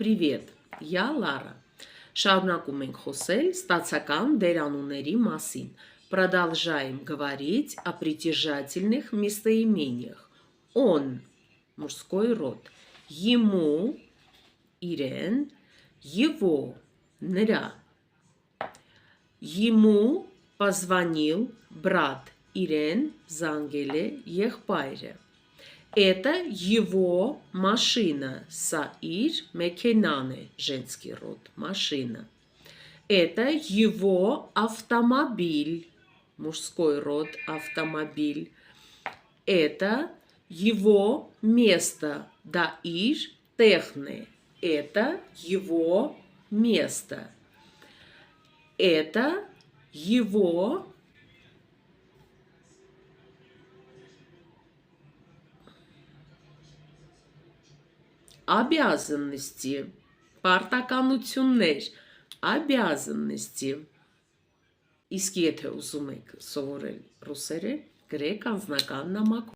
Привет, я Лара. Շարունակում ենք խոսել ստացական դերանունների մասին. Продолжаем говорить о притяжательных местоимениях. Он, мужской род. Ему, իրեն, его, նրա. Ему позвонил брат, իրեն զանգել է եղբայրը. Это его машина, са իր մեքենան է, женский род, машина. Это его автомобиль, мужской род, автомобиль. Это его место, да իր տեղն է. Это его место. Это его обязанности, պարտականություններ, обязанности. Իսկ եթե ուզում եք սովորել ռուսերեն, գրեք անձնական նամակ